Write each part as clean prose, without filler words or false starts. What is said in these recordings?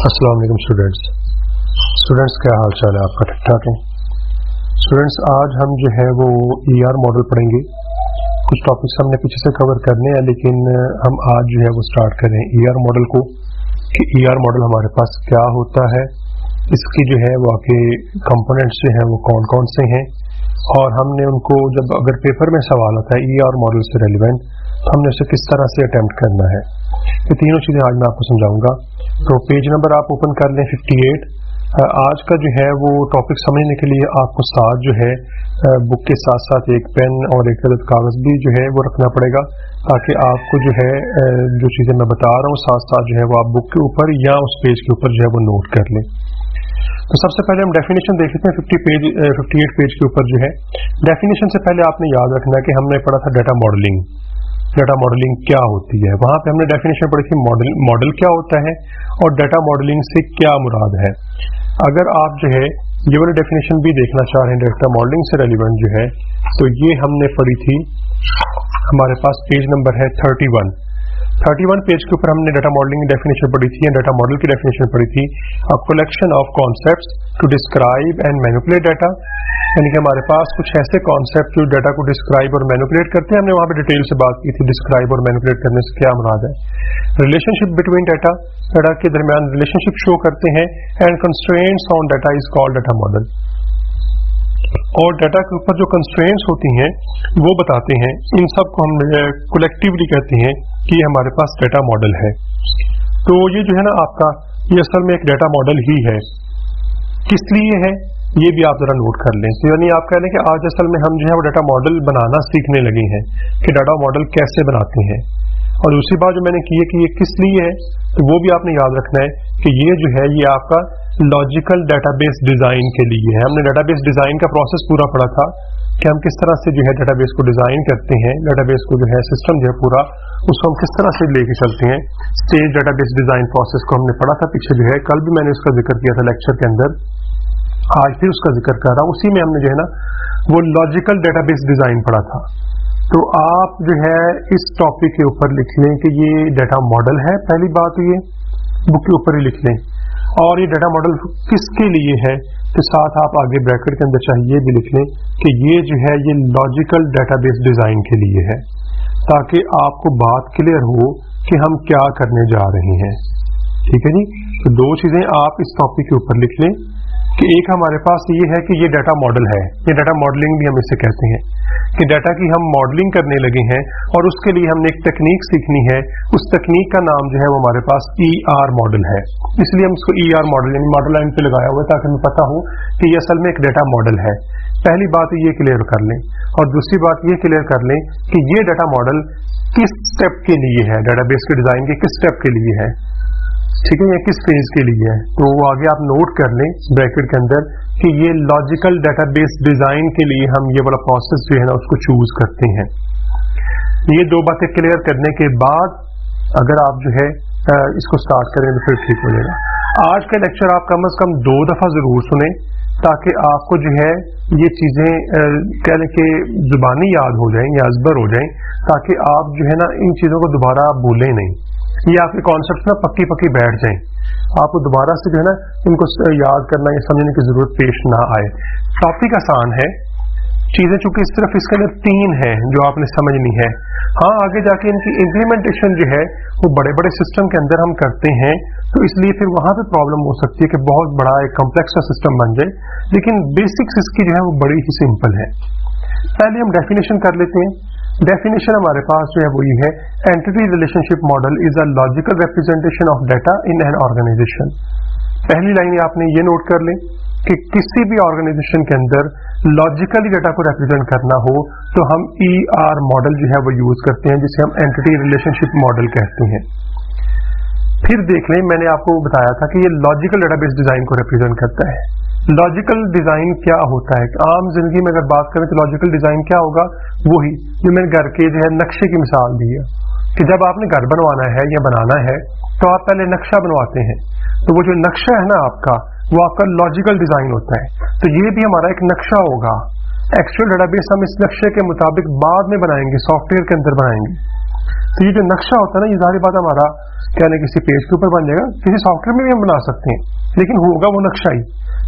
अस्सलाम वालेकुम स्टूडेंट्स, क्या हाल चाल है आपका? ठीक ठाक है स्टूडेंट्स? आज हम जो है वो ER मॉडल पढ़ेंगे। कुछ टॉपिक्स हमने पीछे से कवर करने हैं, लेकिन हम आज जो है वो स्टार्ट कर रहे हैं ER मॉडल को, कि ER मॉडल हमारे पास क्या होता है, इसकी जो है वो आगे कंपोनेंट्स जो हैं वो कौन कौन से हैं, और हमने उनको जब अगर पेपर में सवाल आता है ER मॉडल से रेलिवेंट, तो हमने उसे किस तरह से अटेम्प्ट करना है। ये तीनों चीज़ें आज मैं आपको समझाऊंगा। तो पेज नंबर आप ओपन कर लें 58। आज का जो है वो टॉपिक समझने के लिए आपको साथ जो है बुक के साथ साथ एक पेन और एक अदद कागज़ भी जो है वो रखना पड़ेगा, ताकि आपको जो है जो चीज़ें मैं बता रहा हूँ साथ साथ जो है वो आप बुक के ऊपर या उस पेज के ऊपर जो है वो नोट कर लें। तो सबसे पहले हम डेफिनेशन देख लेते हैं 58 पेज के ऊपर जो है। डेफिनेशन से पहले आपने याद रखना है कि हमने पढ़ा था डाटा मॉडलिंग। डाटा मॉडलिंग क्या होती है, वहां पे हमने डेफिनेशन पढ़ी थी मॉडल क्या होता है और डाटा मॉडलिंग से क्या मुराद है। अगर आप जो है ये वाली डेफिनेशन भी देखना चाह रहे हैं डाटा मॉडलिंग से रेलिवेंट जो है, तो ये हमने पढ़ी थी, हमारे पास पेज नंबर है 31 पेज के ऊपर हमने डाटा मॉडलिंग की डेफिनेशन पढ़ी थी, डाटा मॉडल की डेफिनेशन पढ़ी थी। A collection of concepts to describe and manipulate data, यानी कि हमारे पास कुछ ऐसे कॉन्सेप्ट जो डाटा को डिस्क्राइब और मैनिपुलेट करते हैं। हमने वहां पे डिटेल से बात की थी डिस्क्राइब और मैनिपुलेट करने से क्या मुराद है। रिलेशनशिप बिटवीन डाटा के दरमियान रिलेशनशिप शो करते हैं, and constraints on data is called data model, और डाटा के ऊपर जो कंस्ट्रेंट्स होती हैं वो बताते हैं। इन सब को हम कलेक्टिवली कहते हैं कि हमारे पास डाटा मॉडल है। तो ये जो है ना आपका, ये असल में एक डाटा मॉडल ही है। किस लिए है ये भी आप जरा नोट कर लें। तो यानी आप कह लें कि आज असल में हम जो है वो डाटा मॉडल बनाना सीखने लगे हैं कि डाटा मॉडल कैसे बनाते हैं। और दूसरी बात जो मैंने की है कि ये किस लिए है, तो वो भी आपने याद रखना है कि ये जो है ये आपका लॉजिकल डाटाबेस डिजाइन के लिए है। हमने डाटाबेस डिजाइन का प्रोसेस पूरा पढ़ा था कि हम किस तरह से जो है डाटाबेस को डिजाइन करते हैं, डाटाबेस को जो है सिस्टम जो है पूरा उसको हम किस तरह से लेके चलते हैं। स्टेज डाटाबेस डिजाइन प्रोसेस को हमने पढ़ा था पीछे जो है, कल भी मैंने उसका जिक्र किया था लेक्चर के अंदर, आज फिर उसका जिक्र कर रहा हूं। उसी में हमने जो है ना वो लॉजिकल डेटाबेस डिजाइन पढ़ा था। तो आप जो है इस टॉपिक के ऊपर लिख लें कि ये डाटा मॉडल है, पहली बात ये बुक के ऊपर ही लिख लें, और ये डाटा मॉडल किसके लिए है, तो साथ आप आगे ब्रैकेट के अंदर चाहिए भी लिख लें कि ये जो है ये लॉजिकल डेटाबेस डिजाइन के लिए है, ताकि आपको बात क्लियर हो कि हम क्या करने जा रहे हैं। ठीक है जी। तो दो चीजें आप इस टॉपिक के ऊपर लिख लें कि एक हमारे पास ये है कि ये डाटा मॉडल है, ये डाटा मॉडलिंग भी हम इसे कहते हैं कि डाटा की हम मॉडलिंग करने लगे हैं, और उसके लिए हमने एक तकनीक सीखनी है। उस तकनीक का नाम जो है वो हमारे पास ER मॉडल है, इसलिए हम इसको ER मॉडल यानी मॉडल लाइन पे लगाया हुआ है, ताकि हमें पता हो कि ये असल में एक डाटा मॉडल है। पहली बात ये क्लियर कर लें, और दूसरी बात ये क्लियर कर लें कि ये डाटा मॉडल किस स्टेप के लिए है, डाटाबेस के डिजाइन के किस स्टेप के लिए है, ठीक है, या किस फेज के लिए है। तो वो आगे आप नोट कर लें ब्रैकेट के अंदर कि ये लॉजिकल डेटाबेस डिजाइन के लिए हम ये वाला प्रोसेस जो है ना उसको चूज करते हैं। ये दो बातें क्लियर करने के बाद अगर आप जो है इसको स्टार्ट करें तो फिर ठीक हो जाएगा। आज का लेक्चर आप कम से कम 2 दफा जरूर सुने, ताकि आपको जो है ये चीजें कह लें कि जुबानी याद हो जाएं या अजबर हो जाएं, ताकि आप जो है ना इन चीजों को दोबारा भूलें नहीं, ये आपके कॉन्सेप्ट ना पक्की बैठ जाएं, आपको दोबारा से जो है ना इनको याद करना या समझने की जरूरत पेश ना आए। टॉपिक आसान है, चीजें चूंकि सिर्फ इसके अंदर 3 हैं जो आपने समझनी है। हाँ, आगे जाके इनकी इम्प्लीमेंटेशन जो है वो बड़े बड़े सिस्टम के अंदर हम करते हैं, तो इसलिए फिर वहां पे प्रॉब्लम हो सकती है कि बहुत बड़ा एक कॉम्प्लेक्स सा सिस्टम बन जाए, लेकिन बेसिक्स इसकी जो है वो बड़ी ही सिंपल है। पहले हम डेफिनेशन कर लेते हैं। डेफिनेशन हमारे पास जो है वो ये है, entity relationship model is a logical representation of data in an organisation. पहली लाइन आपने ये नोट कर लें कि किसी भी ऑर्गेनाइजेशन के अंदर लॉजिकली डाटा को रिप्रेजेंट करना हो तो हम ER मॉडल जो है वो यूज करते हैं, जिसे हम एंटिटी रिलेशनशिप मॉडल कहते हैं। फिर देख लें, मैंने आपको बताया था कि ये लॉजिकल डेटाबेस डिजाइन को रिप्रेजेंट करता है। लॉजिकल डिजाइन क्या होता है, आम जिंदगी में अगर बात करें तो लॉजिकल डिजाइन क्या होगा, वही जो मैंने घर के जो है नक्शे की मिसाल दी है कि जब आपने घर बनवाना है या बनाना है तो आप पहले नक्शा बनवाते हैं, तो वो जो नक्शा है ना आपका, वो आपका लॉजिकल डिजाइन होता है। तो ये भी हमारा एक नक्शा होगा। एक्चुअल डेटाबेस हम इस नक्शे के मुताबिक बाद में बनाएंगे, सॉफ्टवेयर के अंदर बनाएंगे। तो ये जो नक्शा होता है ना, ये ज़ाहिर बात हमारा कहने किसी पेज के ऊपर बन जाएगा, किसी सॉफ्टवेयर में भी हम बना सकते हैं, लेकिन होगा वो नक्शा ही।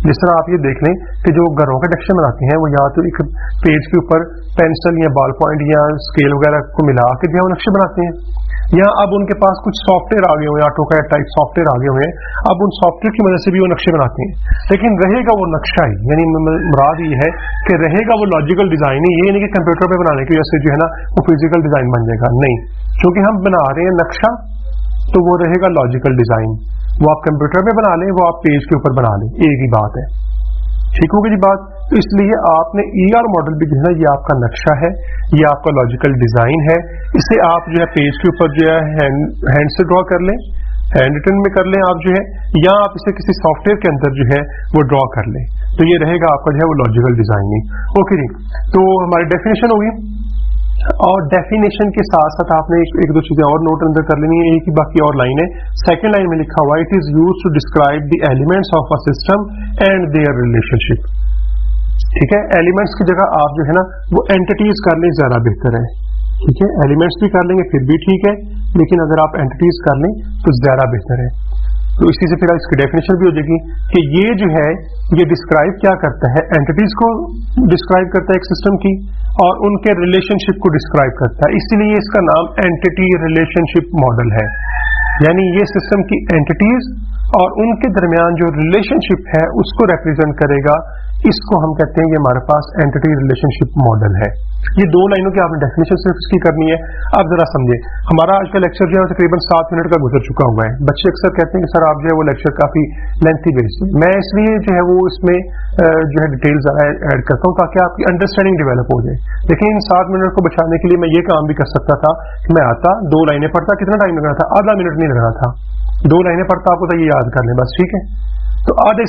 जिस तरह आप ये देख लें कि जो घरों के नक्शे बनाते हैं वो या तो एक पेज के ऊपर पेंसिल या बॉल पॉइंट या स्केल वगैरह को मिला के जो है वो नक्शे बनाते हैं, या अब उनके पास कुछ सॉफ्टवेयर आ गए हुए हैं, AutoCAD टाइप सॉफ्टवेयर आ गए हुए हैं, अब उन सॉफ्टवेयर की मदद से भी वो नक्शे बनाते हैं, लेकिन रहेगा वो नक्शा ही। यानी मुराद ये है कि रहेगा वो लॉजिकल डिजाइन ही, ये नहीं कि कंप्यूटर पे बनाने की वजह से जो है ना वो फिजिकल डिजाइन बन जाएगा, नहीं, क्योंकि हम बना रहे हैं नक्शा तो वो रहेगा लॉजिकल डिजाइन। वो आप कंप्यूटर में बना लें, वो आप पेज के ऊपर बना लें, एक ही बात है। ठीक होगी जी बात। तो इसलिए आपने ER मॉडल भी जो है ना, ये आपका नक्शा है, ये आपका लॉजिकल डिजाइन है, इसे आप जो है पेज के ऊपर जो है हैंड से ड्रॉ कर लें, हैंड रिटन में कर लें आप जो है, या आप इसे किसी सॉफ्टवेयर के अंदर जो है वो ड्रॉ कर लें, तो ये रहेगा आपका जो है वो लॉजिकल डिजाइनिंग। ओके जी, तो हमारी डेफिनेशन होगी, और डेफिनेशन के साथ साथ आपने एक दो चीजें और नोट अंदर कर लेनी है, एक ही बाकी और लाइन है। सेकंड लाइन में लिखा हुआ है, it is used to describe the elements of a system and their relationship. ठीक है, एलिमेंट्स की जगह आप जो है ना वो एंटिटीज कर लें, ज्यादा बेहतर है। ठीक है, एलिमेंट्स भी कर लेंगे फिर भी ठीक है, लेकिन अगर आप एंटिटीज कर लें तो ज्यादा बेहतर है। तो इसी से फिर इसकी डेफिनेशन भी हो जाएगी कि ये जो है ये डिस्क्राइब क्या करता है, एंटिटीज को डिस्क्राइब करता है एक सिस्टम की, और उनके रिलेशनशिप को डिस्क्राइब करता है, इसीलिए इसका नाम एंटिटी रिलेशनशिप मॉडल है। यानी ये सिस्टम की एंटिटीज और उनके दरमियान जो रिलेशनशिप है उसको रिप्रेजेंट करेगा, इसको हम कहते हैं ये हमारे पास एंटिटी रिलेशनशिप मॉडल है। ये दो लाइनों की आपने डेफिनेशन सिर्फ इसकी करनी है। अब जरा समझे, हमारा आज का लेक्चर जो है तकरीबन 7 मिनट का गुजर चुका हुआ है। बच्चे अक्सर कहते हैं कि सर आप जो है वो लेक्चर काफी लेंथी भेजते हैं, मैं इसलिए जो है वो इसमें जो है डिटेल्स ऐड करता हूँ ताकि आपकी अंडरस्टैंडिंग डेवलप हो जाए। लेकिन इन 7 मिनट को बचाने के लिए मैं ये काम भी कर सकता था कि मैं आता 2 लाइनें पढ़ता, कितना टाइम लगना था, आधा मिनट नहीं लगना था, 2 लाइनें पढ़ता, आपको तो ये याद कर लें बस, ठीक है। तो आधे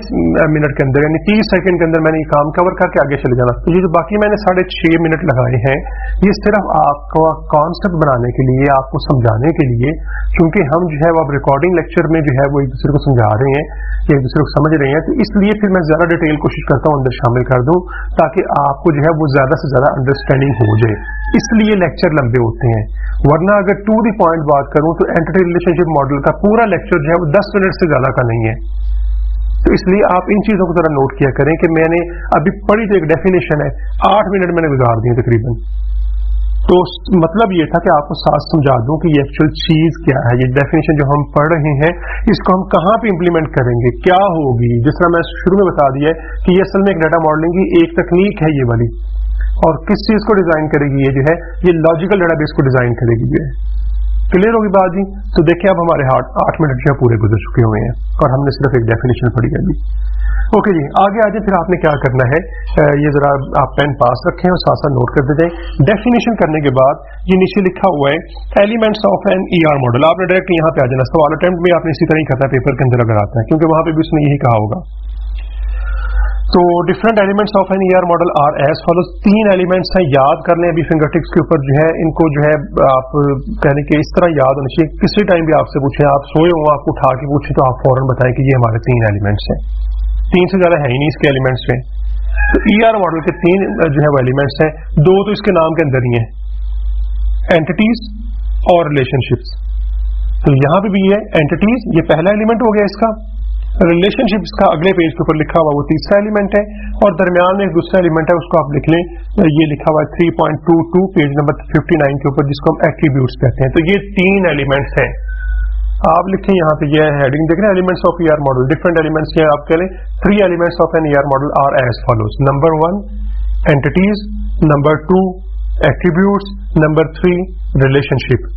मिनट के अंदर यानी 30 सेकंड के अंदर मैंने ये काम कवर करके आगे चले जाना। तो ये जो बाकी मैंने 6.5 मिनट लगाए हैं, ये सिर्फ आपको कॉन्सेप्ट बनाने के लिए, आपको समझाने के लिए, क्योंकि हम जो है वो अब रिकॉर्डिंग लेक्चर में जो है वो एक दूसरे को समझा रहे हैं, एक दूसरे को समझ रहे हैं, तो इसलिए फिर मैं ज्यादा डिटेल कोशिश करता हूँ अंदर शामिल कर दूं ताकि आपको जो है वो ज्यादा से ज्यादा अंडरस्टैंडिंग हो जाए, इसलिए लेक्चर लंबे होते हैं। वरना अगर टू द पॉइंट बात करूं तो एंटिटी रिलेशनशिप मॉडल का पूरा लेक्चर जो है वो 10 मिनट से ज्यादा का नहीं है। तो इसलिए आप इन चीजों को जरा नोट किया करें कि मैंने अभी पढ़ी तो एक डेफिनेशन है, 8 मिनट मैंने गुजार दिए तकरीबन। तो मतलब ये था कि आपको साथ समझा दूं कि ये एक्चुअल चीज क्या है, ये डेफिनेशन जो हम पढ़ रहे हैं इसको हम कहां पे इंप्लीमेंट करेंगे, क्या होगी। जिस तरह मैं शुरू में बता दिया है कि ये असल में एक डाटा मॉडलिंग की एक तकनीक है ये वाली, और किस चीज को डिजाइन करेगी, ये जो है ये लॉजिकल डेटाबेस को डिजाइन करेगी। ये क्लियर होगी बात जी। तो देखिए अब हमारे 8 मिनट जो है पूरे गुजर चुके हुए हैं और हमने सिर्फ एक डेफिनेशन पढ़ी है अभी। ओके जी, आगे आ जाए। फिर आपने क्या करना है, ये जरा आप पेन पास रखें और साथ साथ नोट कर देते हैं। डेफिनेशन करने के बाद ये नीचे लिखा हुआ है elements of an ER model, आपने डायरेक्ट यहाँ पे आ जाना। सवाल अटेम्प्ट में आपने इसी तरह ही करना है, पेपर के अंदर अगर आता है, क्योंकि वहां पे भी उसने यही कहा होगा। तो different elements of an ER model are as follows, 3 elements हैं, याद कर लें अभी फिंगर टिप्स के ऊपर जो है, इनको जो है आप कहने के इस तरह याद होना चाहिए, किसी टाइम भी आपसे पूछे, आप सोए हो आपको उठा के पूछे तो आप फौरन बताएं कि ये हमारे 3 एलिमेंट्स हैं, 3 से ज्यादा है ही नहीं इसके एलिमेंट्स में। तो ER मॉडल के 3 जो है वो एलिमेंट्स हैं, 2 तो इसके नाम के अंदर ही हैं, एंटिटीज और रिलेशनशिप्स। तो यहां पे भी है एंटिटीज, ये पहला एलिमेंट हो गया इसका, रिलेशनशिप्स का अगले पेज के ऊपर लिखा हुआ वो तीसरा एलिमेंट है, और दरमियान में एक दूसरा एलिमेंट है, उसको आप लिख लें, ये लिखा हुआ है 3.22 पेज नंबर 59 के ऊपर, जिसको हम एट्रीब्यूट्स कहते हैं। तो ये 3 एलिमेंट्स हैं, आप लिखें यहाँ पे, ये हेडिंग देख रहे हैं elements of ER model, different elements हैं, आप कह लें 3 elements of an ER model are as follows. Number 1 entities, number 2 attributes, number 3 relationship.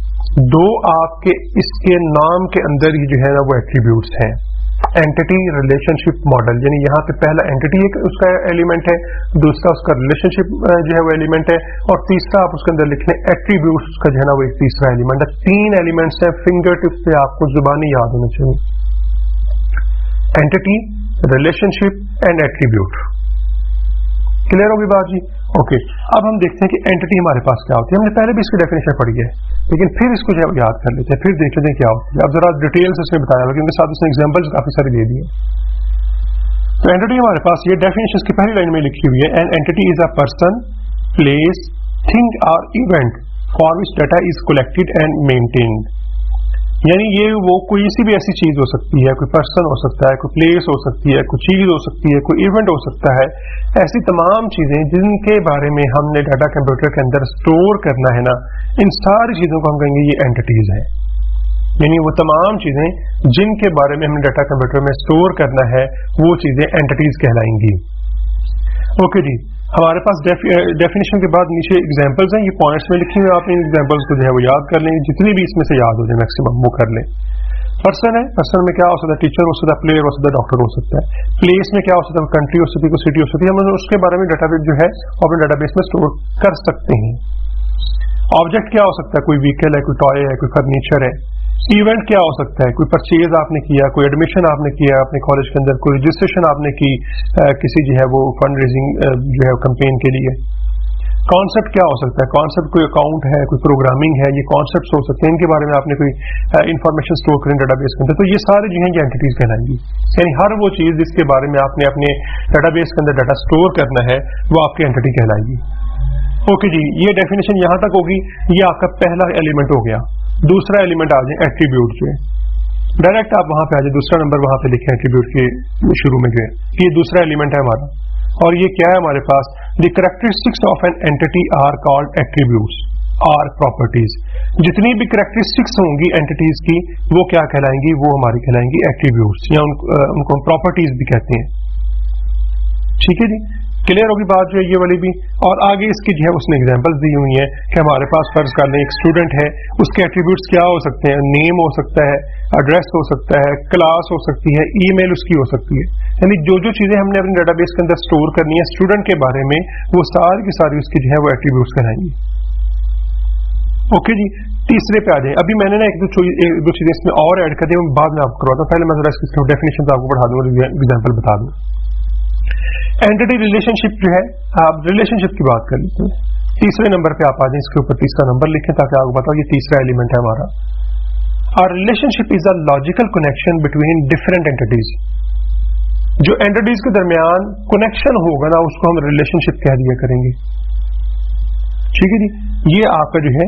2 आपके इसके नाम के अंदर ही जो है ना वो एट्रीब्यूट्स हैं, एंटिटी रिलेशनशिप मॉडल, यानी यहाँ पे पहला एंटिटी एक उसका एलिमेंट है, दूसरा उसका रिलेशनशिप जो है वो एलिमेंट है, और तीसरा आप उसके अंदर लिख लें एट्रीब्यूट्स का जो है ना वो एक तीसरा एलिमेंट है। 3 एलिमेंट्स हैं, फिंगर टिप्स पे आपको जुबानी याद होना चाहिए, entity, relationship and attribute. Clear होगी बात जी। ओके, अब हम देखते हैं कि एंटिटी हमारे पास क्या होती है। हमने पहले भी इसकी डेफिनेशन पढ़ी है, लेकिन फिर इसको जो है याद कर लेते हैं, फिर देख लेते हैं क्या होती है। अब जरा डिटेल से उसने बताया, क्योंकि साथ उसने एग्जांपल्स काफी सारे दे दिए। तो एंटिटी हमारे पास ये डेफिनेशन की पहली लाइन में लिखी हुई है, an entity is a person, place, thing और event for which data is collected and maintained. یعنی یہ وہ کوئی سی بھی ایسی چیز ہو سکتی ہے, کوئی پرسن ہو سکتا ہے, کوئی پلیس ہو سکتی ہے, کوئی چیز ہو سکتی ہے, کوئی ایونٹ ہو سکتا ہے, ایسی تمام چیزیں جن کے بارے میں ہم نے ڈاٹا کمپیوٹر کے اندر اسٹور کرنا ہے نا, ان ساری چیزوں کو ہم کہیں گے یہ اینٹیز ہیں. یعنی وہ تمام چیزیں جن کے بارے میں ہم نے ڈاٹا کمپیوٹر میں اسٹور کرنا ہے وہ چیزیں اینٹیز کہلائیں گی. اوکے جی, ہمارے پاس ڈیفینیشن کے بعد نیچے ایگزامپلز ہیں, یہ پوائنٹس میں لکھی ہوئی, آپ ان ایگزامپلس کو جو ہے وہ یاد کر لیں, جتنی بھی اس میں سے یاد ہو جائے میکسیمم وہ کر لیں. پرسن ہے, پرسن میں کیا ہو سکتا ہے, ٹیچر ہو سکتا ہے, پلیئر ہو سکتا ہے, ڈاکٹر ہو سکتا ہے. پلیس میں کیا ہو سکتا ہے, کنٹری ہو سکتی ہے, کوئی سٹی ہو سکتی ہے, ہم اس کے بارے میں ڈاٹا بیس جو ہے اپنے ڈاٹا بیس میں اسٹور کر سکتے ہیں. آبجیکٹ کیا ہو سکتا ہے, کوئی ویکل ہے, کوئی ٹوائے ہے, کوئی فرنیچر ہے. ایونٹ کیا ہو سکتا ہے, کوئی پرچیز آپ نے کیا, کوئی ایڈمیشن آپ نے کیا اپنے کالج کے اندر, کوئی رجسٹریشن آپ نے کی کسی جو ہے وہ فنڈ ریزنگ جو ہے کمپین کے لیے. کانسیپٹ کیا ہو سکتا ہے, کانسیپٹ کوئی اکاؤنٹ ہے, کوئی پروگرامنگ ہے, یہ کانسیپٹس ہو سکتے ہیں, ان کے بارے میں آپ نے کوئی انفارمیشن اسٹور کریں ڈاٹا بیس کے اندر, تو یہ سارے جو ہیں یہ اینٹیز کہلائیں گی. یعنی ہر وہ چیز جس کے بارے میں آپ نے اپنے ڈاٹا بیس کے اندر ڈاٹا اسٹور کرنا ہے وہ آپ کی اینٹی کہلائے گی. اوکے جی, یہ ڈیفینیشن یہاں تک ہوگی, یہ آپ کا پہلا ایلیمنٹ ہو گیا. دوسرا ایلیمنٹ آ جائیں ایٹریبیوٹ جو ہے, ڈائریکٹ آپ وہاں پہ آ جائیں, دوسرا نمبر وہاں پہ لکھیں ایٹریبیوٹ کے شروع میں جو ہے, یہ دوسرا ایلیمنٹ ہے ہمارا. اور یہ کیا ہے ہمارے پاس, the characteristics of an entity are called attributes or properties. جتنی بھی کریکٹرسٹکس ہوں گی اینٹیز کی وہ کیا کہلائیں گی, وہ ہماری کہلائیں گی ایٹریبیوٹس, یا ان کو ہم پراپرٹیز بھی کہتے ہیں. ٹھیک ہے جی, کلیئر ہوگی بات جو ہے یہ والی بھی. اور آگے اس کی جو ہے اس نے ایگزامپلس دی ہوئی ہیں کہ ہمارے پاس فرض کر لیں ایک اسٹوڈنٹ ہے, اس کے ایٹریبیوٹس کیا ہو سکتے ہیں, نیم ہو سکتا ہے, ایڈریس ہو سکتا ہے, کلاس ہو سکتی ہے, ای میل اس کی ہو سکتی ہے. یعنی جو چیزیں ہم نے اپنے ڈاٹا بیس کے اندر اسٹور کرنی ہے اسٹوڈنٹ کے بارے میں, وہ ساری کی ساری اس کی جو ہے وہ ایٹریبیوٹس کہلائیں گی. اوکے جی, تیسرے پہ آ جائیں. ابھی میں نے نا ایک دو چیزیں اس میں اور ایڈ کر دی, میں بعد میں آپ کو کرواتا ہوں, پہلے میں ذرا اس کی ڈیفینیشن آپ کو پڑھا دوں اور ایگزامپل بتا دوں. اینٹی ریلیشن شپ جو ہے, آپ ریلیشن شپ کی بات کر لیتے ہیں. تیسرے نمبر پہ آپ آ جائیں, اس کے اوپر تیسرا نمبر لکھیں تاکہ آپ کو بتاؤ یہ تیسرا ایلیمنٹ ہے ہمارا. اور relation ship is a logical connection between different اینٹیز. جو اینٹیز کے درمیان کنیکشن ہوگا نا اس کو ہم ریلیشن شپ کہہ دیا کریں گے. ٹھیک ہے جی, یہ آپ کا جو ہے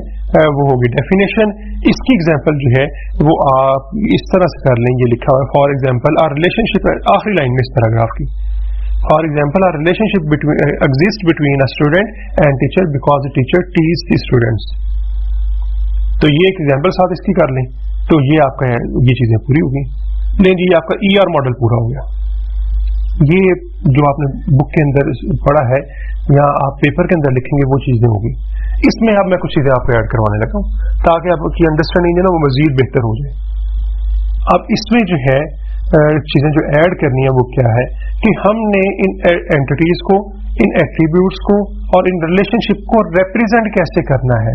وہ ہوگی ڈیفینیشن. اس کی ایگزامپل جو ہے وہ آپ اس طرح سے کر لیں, یہ لکھا ہوا ہے for example our relationship, آخری لائن میں اس پیراگراف کی, for example our relationship exist between a student and teacher because the teacher teaches the students. تو یہ ایک ایگزامپل ساتھ اس کی کر لیں, تو یہ آپ کا یہ چیزیں پوری ہوگی. لیں جی, یہ آپ کا ای آر ماڈل پورا ہو گیا. یہ جو آپ نے بک کے اندر پڑھا ہے یا آپ پیپر کے اندر لکھیں گے وہ چیزیں ہوگی. اس میں اب میں کچھ چیزیں آپ کو ایڈ کروانے لگا ہوں تاکہ آپ کی انڈرسٹینڈنگ جو ہے نا وہ مزید بہتر ہو جائے. اب اس میں جو ہے چیزیں جو ایڈ کرنی ہے وہ کیا ہے کہ ہم نے ان اینٹیز کو, ان ایٹریبیوٹس کو اور ان ریلیشن شپ کو ریپرزینٹ کیسے کرنا ہے,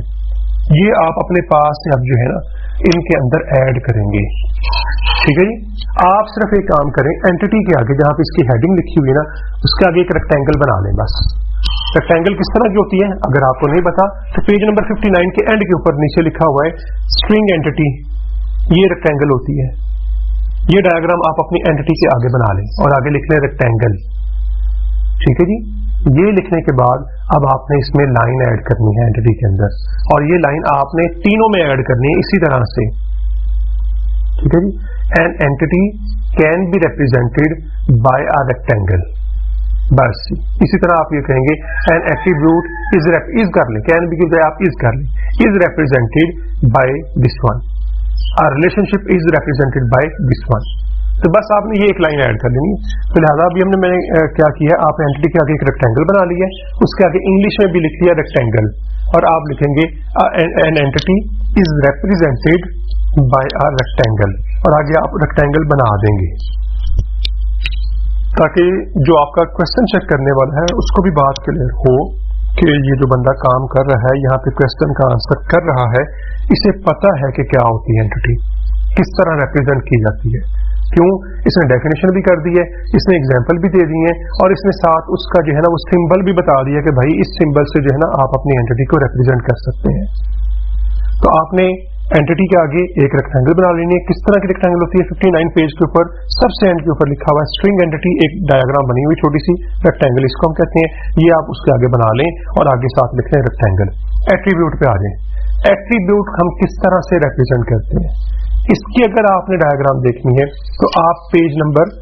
یہ آپ اپنے پاس اب جو ہے نا ان کے اندر ایڈ کریں گے. ٹھیک ہے جی, آپ صرف ایک کام کریں, اینٹی کے آگے جہاں پہ اس کی ہیڈنگ لکھی ہوئی ہے نا اس کے آگے ایک ریکٹینگل بنا لیں. بس ریکٹینگل کس طرح کی ہوتی ہے اگر آپ کو نہیں پتا تو پیج نمبر 59 کے اینڈ کے اوپر نیچے لکھا ہوا ہے اسٹرنگ اینٹی, یہ ریکٹینگل ہوتی ہے. یہ ڈائیگرام آپ اپنی اینٹی کے آگے بنا لیں اور آگے لکھ لیں ریکٹینگل. ٹھیک ہے جی, یہ لکھنے کے بعد اب آپ نے اس میں لائن ایڈ کرنی ہے اینٹی کے اندر, اور یہ لائن آپ نے تینوں میں ایڈ کرنی ہے اسی طرح سے. ٹھیک ہے جی, an entity can be represented by a rectangle. بس اسی طرح آپ یہ کہیں گے این ایٹریبیوٹ از کر لیں, کین بی کی بجائے آپ از کر لیں, is represented by this one, a relationship is represented by this one. تو بس آپ نے یہ ایک لائن ایڈ کر دینی. تو لہٰذا ابھی میں نے کیا کیا ہے, آپ اینٹی کے آگے ایک ریکٹینگل بنا لی ہے, اس کے آگے انگلش میں بھی لکھ دیا ریکٹینگل, اور آپ لکھیں گے an entity is represented by a rectangle, اور آگے آپ ریکٹینگل بنا دیں گے تاکہ جو آپ کا کوشچن چیک کرنے والا ہے اس کو بھی بات کلیئر ہو کہ یہ جو بندہ کام کر رہا ہے یہاں پہ کوشچن کا آنسر کر رہا ہے, اسے پتا ہے کہ کیا ہوتی ہے اینٹی, کس طرح ریپرزینٹ کی جاتی ہے. کیوں, اس نے ڈیفینیشن بھی کر دی ہے, اس نے ایگزامپل بھی دے دی ہے, اور اس نے ساتھ اس کا جو ہے نا وہ سمبل بھی بتا دیا کہ بھائی اس سمبل سے جو ہے نا آپ اپنی اینٹی کو ریپرزینٹ کر سکتے ہیں. تو آپ نے اینٹی کے آگے ایک ریکٹینگل بنا لینی ہے. کس طرح کی ریکٹینگل ہوتی ہے, 59 پیج کے اوپر سب سے اینڈ کے اوپر لکھا ہوا ہے اسٹرنگ اینٹی, ایک ڈائیگرام بنی ہوئی چھوٹی سی ریکٹینگل, اس کو ہم کہتے ہیں. یہ آپ اس کے آگے بنا لیں اور آگے ساتھ لکھ لیں ریکٹینگل. ایٹریبیوٹ پہ آ جائیں. एट्रीब्यूट हम किस तरह से रिप्रेजेंट करते हैं, इसकी अगर आपने डायग्राम देखनी है तो आप पेज नंबर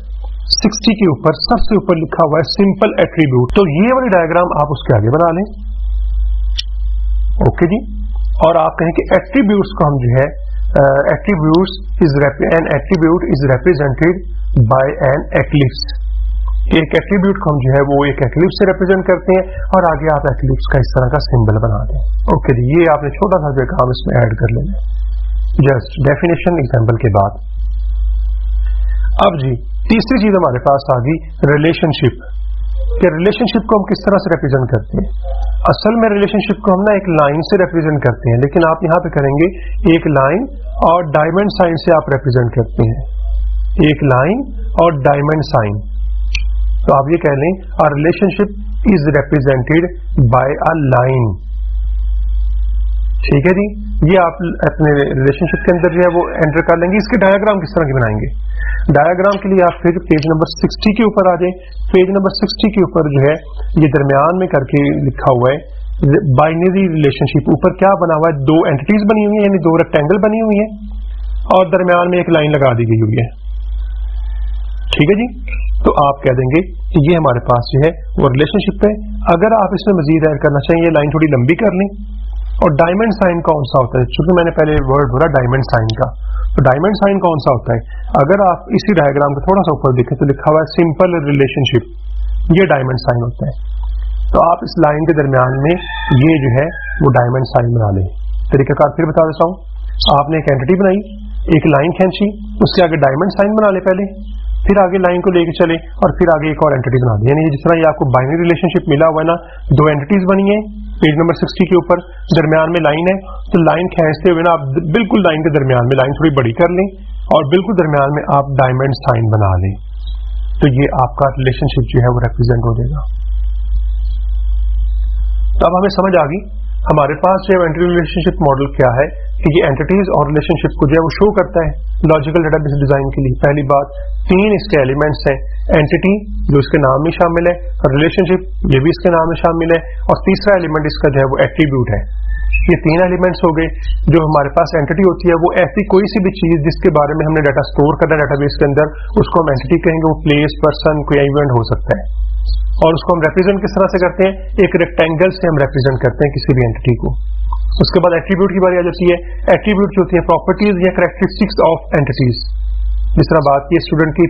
60 के ऊपर सबसे ऊपर लिखा हुआ है सिंपल एट्रीब्यूट, तो ये वाली डायग्राम आप उसके आगे बना लें। ओके जी, और आप कहें कि एट्रीब्यूट्स को हम जो है attributes an attribute is represented by an ellipse. एक एट्रीब्यूट को हम जो है वो एक एक्लिप्स से रिप्रेजेंट करते हैं और आगे आप एक्लिप्स का इस तरह का सिंबल बना दें। ओके जी, ये आपने छोटा सा जो काम इसमें ऐड कर लेना, जस्ट डेफिनेशन एग्जांपल के बाद। अब जी तीसरी चीज हमारे पास आ गई रिलेशनशिप, कि रिलेशनशिप को हम किस तरह से रिप्रेजेंट करते हैं। असल में रिलेशनशिप को हम ना एक लाइन से रिप्रेजेंट करते हैं, लेकिन आप यहां पे करेंगे एक लाइन और डायमंड साइन से आप रिप्रेजेंट करते हैं, एक लाइन और डायमंड साइन। तो आप ये कह लें a relationship is represented bye a line. ठीक है जी, ये आप अपने रिलेशनशिप के अंदर जो है वो एंटर कर लेंगे। इसके डायग्राम किस तरह की बनाएंगे, डायग्राम के लिए आप फिर पेज नंबर 60 के ऊपर आ जाए। पेज नंबर 60 के ऊपर जो है ये दरमियान में करके लिखा हुआ है बाइनरी रिलेशनशिप। ऊपर क्या बना हुआ है, दो एंटिटीज बनी हुई है, यानी दो रेक्टेंगल बनी हुई है और दरमियान में एक लाइन लगा दी गई हुई है। ठीक है जी, तो आप कह देंगे कि ये हमारे पास जो है वो रिलेशनशिप है। अगर आप इसमें मजीद ऐड करना चाहिए, लाइन थोड़ी लंबी कर लें। और डायमंड साइन कौन सा होता है, चूंकि मैंने पहले वर्ड बोला डायमंड साइन का, तो डायमंड साइन कौन सा होता है, अगर आप इसी डायग्राम को थोड़ा सा ऊपर देखें तो लिखा हुआ है सिंपल रिलेशनशिप, ये डायमंड साइन होता है। तो आप इस लाइन के दरमियान में ये जो है वो डायमंड साइन बना लें। तरीकाकार फिर बता देता हूं, आपने एक एंटिटी बनाई, एक लाइन खींची, उसके आगे डायमंड साइन बना ले पहले, फिर आगे लाइन को लेके चले और फिर आगे एक और एंटिटी बना दी। यानी जिस तरह ये आपको बाइनरी रिलेशनशिप मिला हुआ है ना, दो एंटिटीज बनी है पेज नंबर 60 के ऊपर, दरमियान में लाइन है, तो लाइन खींचते हुए ना आप बिल्कुल लाइन के दरमियान में लाइन थोड़ी बड़ी कर लें और बिल्कुल दरमियान में आप डायमंड साइन बना लें, तो ये आपका रिलेशनशिप जो है वो रिप्रेजेंट हो जाएगा। तो अब हमें समझ आ गई हमारे पास जो एंटिटी रिलेशनशिप मॉडल क्या है, कि ये एंटिटीज और रिलेशनशिप को जो है वो शो करता है लॉजिकल डेटाबेस डिजाइन के लिए। पहली बात, तीन इसके एलिमेंट्स हैं, एंटिटी जो इसके नाम में शामिल है, और रिलेशनशिप ये भी इसके नाम में शामिल है, और तीसरा एलिमेंट इसका जो है वो एट्रीब्यूट है। ये तीन एलिमेंट्स हो गए। जो हमारे पास एंटिटी होती है वो ऐसी कोई सी भी चीज जिसके बारे में हमने डाटा स्टोर करना है डेटाबेस के अंदर, उसको हम एंटिटी कहेंगे। वो प्लेस, पर्सन, कोई इवेंट हो सकता है, और उसको हम रिप्रेजेंट किस तरह से करते हैं, एक रेक्टेंगल से हम रिप्रेजेंट करते हैं किसी भी एंटिटी को। उसके बाद एट्रीब्यूट की बारी आ जाती है। एट्रीब्यूट जो होती है प्रॉपर्टीज या कैरेक्टरिस्टिक्स ऑफ एंटिटीज। जिस तरह बात की स्टूडेंट की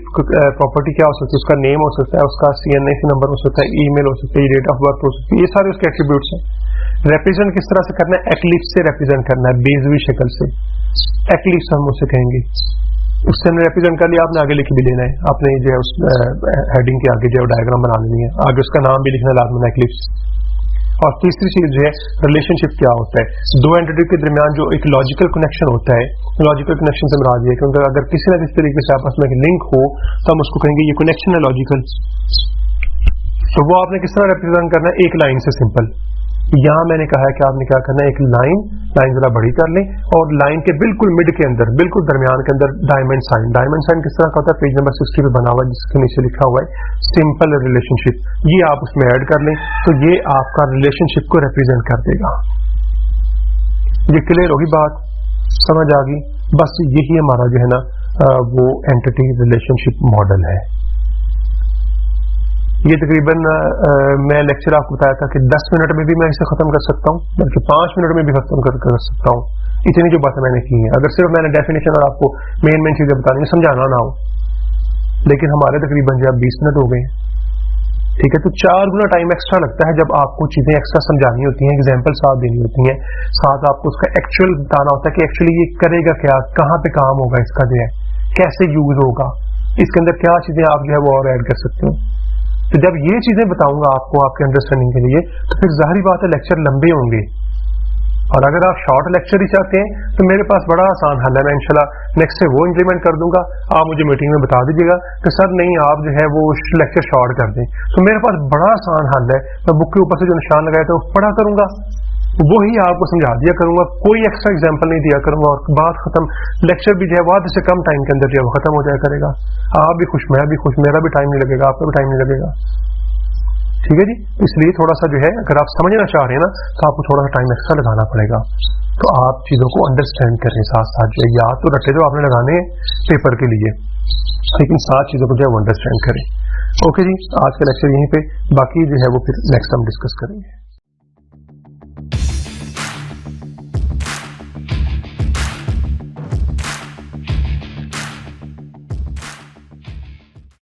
प्रॉपर्टी क्या हो सकती है, उसका नेम हो सकता है, उसका CNIC नंबर हो सकता है, ईमेल हो सकता है, डेट ऑफ बर्थ हो सकती है, ये सारे उसके एट्रीब्यूट्स हैं। रिप्रेजेंट किस तरह से करना है, एक्लिप्स से रिप्रेजेंट करना है, बेजवी शक्ल से। एक्लिप्स हम उसे कहेंगे, उससे हमने रिप्रेजेंट कर लिया। आपने आगे लिख भी लेना है, आपने जो है उस हेडिंग के आगे जो है डायग्राम बना लेनी है, आगे उसका नाम भी लिखना लाजमी है, एक्लिप्स। और तीसरी चीज जो है रिलेशनशिप क्या होता है, दो एंटिटी के दरमियान जो एक लॉजिकल कनेक्शन होता है। लॉजिकल कनेक्शन से मुराद है क्योंकि अगर किसी न किसी तरीके से आपस में एक लिंक हो तो हम उसको कहेंगे ये कनेक्शन है लॉजिकल। तो वो आपने किस तरह रिप्रेजेंट करना है, एक लाइन से सिंपल। यहां मैंने कहा है कि आपने क्या करना है, एक लाइन जरा बड़ी कर लें और लाइन के बिल्कुल मिड के अंदर, बिल्कुल दरमियान के अंदर डायमंड साइन। डायमंड साइन किस तरह का होता है, पेज नंबर 60 पे बना हुआ है, जिसके नीचे लिखा हुआ है सिंपल रिलेशनशिप। ये आप उसमें ऐड कर लें तो ये आपका रिलेशनशिप को रिप्रेजेंट कर देगा। ये क्लियर होगी बात, समझ आ गई। बस यही हमारा जो है ना वो एंटिटी रिलेशनशिप मॉडल है। ये तकरीबन मैं लेक्चर आपको बताया था कि 10 मिनट में भी मैं इसे खत्म कर सकता हूँ, बल्कि 5 मिनट में भी खत्म कर सकता हूँ। इतनी जो बातें मैंने की हैं, अगर सिर्फ मैंने डेफिनेशन और आपको मेन चीजें बतानी समझाना ना हो, लेकिन हमारे तकरीबन जो 20 मिनट हो गए, ठीक है। तो 4 गुना टाइम एक्स्ट्रा लगता है जब आपको चीजें एक्स्ट्रा समझानी होती हैं, एग्जाम्पल साथ देनी होती हैं, साथ आपको उसका एक्चुअल बताना होता है कि एक्चुअली ये करेगा क्या, कहाँ पे काम होगा इसका, जो है कैसे यूज होगा, इसके अंदर क्या चीजें आप जो है वो और ऐड कर सकते हो। तो जब ये चीजें बताऊंगा आपको आपके अंडरस्टैंडिंग के लिए, तो फिर जाहिर बात है लेक्चर लंबे होंगे। और अगर आप शॉर्ट लेक्चर ही चाहते हैं तो मेरे पास बड़ा आसान हल है, मैं इंशाल्लाह नेक्स्ट से वो इंप्लीमेंट कर दूंगा। आप मुझे मीटिंग में बता दीजिएगा कि सर नहीं आप जो है वो लेक्चर शॉर्ट कर दें, तो मेरे पास बड़ा आसान हल है। मैं बुक के ऊपर से जो निशान लगाया था वो पढ़ा करूंगा, वही आपको समझा दिया करूंगा, कोई एक्स्ट्रा एग्जाम्पल नहीं दिया करूंगा, और बात खत्म। लेक्चर भी जो है आधे से कम टाइम के अंदर जो है वो खत्म हो जाया करेगा। आप भी खुश, मैं भी खुश, मेरा भी टाइम नहीं लगेगा, आपका भी टाइम नहीं लगेगा। ٹھیک ہے جی. اس لیے تھوڑا سا جو ہے اگر آپ سمجھنا چاہ رہے ہیں نا تو آپ کو تھوڑا سا ٹائم ایکسٹرا لگانا پڑے گا. تو آپ چیزوں کو انڈرسٹینڈ کریں ساتھ ساتھ جو ہے. یاد تو رکھے جو آپ نے لگانے ہیں پیپر کے لیے, لیکن سات چیزوں کو جو ہے وہ انڈرسٹینڈ کریں. اوکے جی, آج کا لیکچر یہیں پہ, باقی جو ہے وہ پھر نیکسٹ ہم ڈسکس کریں گے.